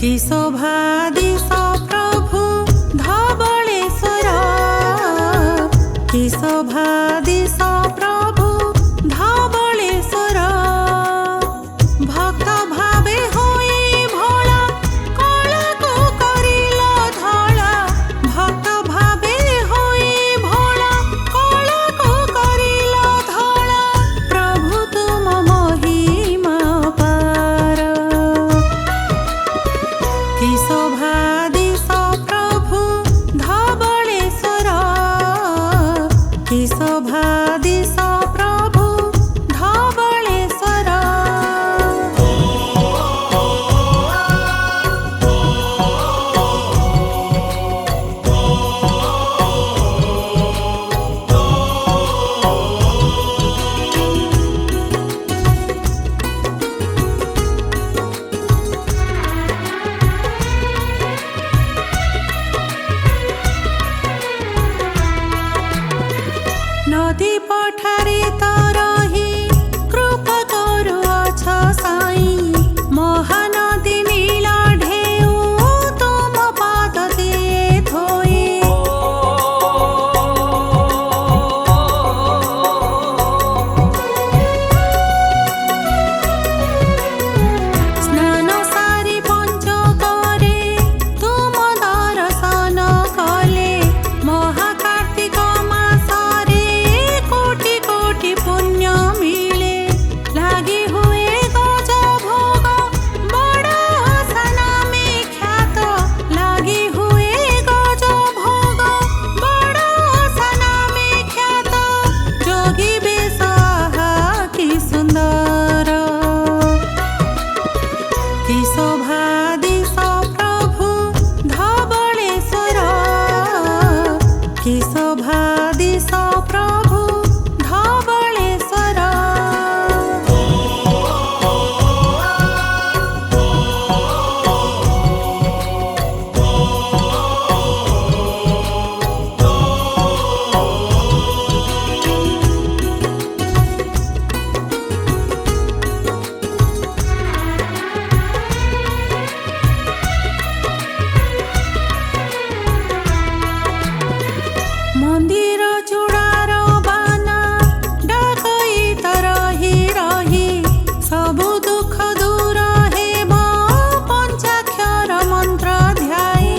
कि शोभादिश प्रभु धवलेश्वर कि शोभादिश प्रभु धवलेश्वर भक्त भावे होई भोला कला को करिल धला भक्त भावे होई भोला कला को करिल धला प्रभु तुम महिमा पार कि शोभादिश प्रभु धवलेश्वर कि शोभादिश प्रभु धवलेश्वर नदी पठारे तरही कृपा करुअछ साई महानदी नीला ढेउ तुम पाद दिए थोई स्नान सारी पंचकरे तुम दर्शन कले महाकार्तिक मासरे कोटि कोटि पुण्य मिले लागी हुए गज भोग बड़ सना में ख्यात लागी हुए गज भोग बड़ सना में ख्यात जोगी बेश कि सुंदर कि शोभादिश प्रभु धवलेश्वर कि शोभादिश प्रभु धवलेश्वर मंदिर चूड़ार बाना डाकइत रही रही सबु दुख दूर हेब पंचाक्षर मंत्र ध्याई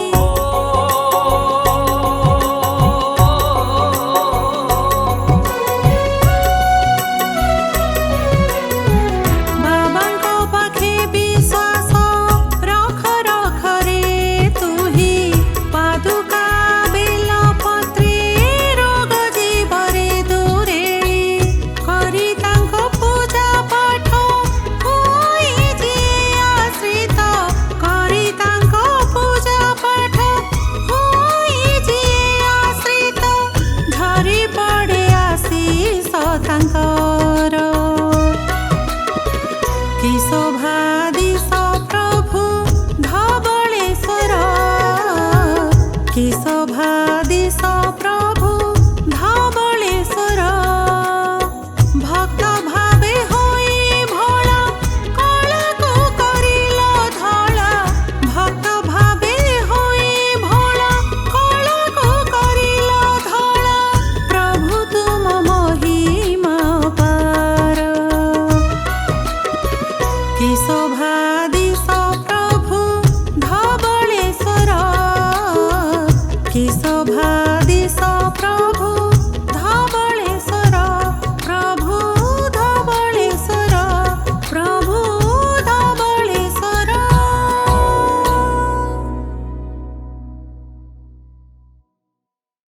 बाबांको पाखे विश्वास रख रख रे तुही पादुका बेल पत्रे रोग जीवरे दूरे करी तांको पूजा पाठ होई जिए आश्रित करी तांको पूजा पाठ होई जिए आश्रित झरी पड़े आशीष तांकर कि शोभादिश प्रभु धवलेश्वर कि शोभादिश प्रभु धवलेश्वर भक्त भावे होई भोला कला को करिल धला भक्त भावे होई भोला कला को करिल धला प्रभु तुम महिमा पार कि शोभा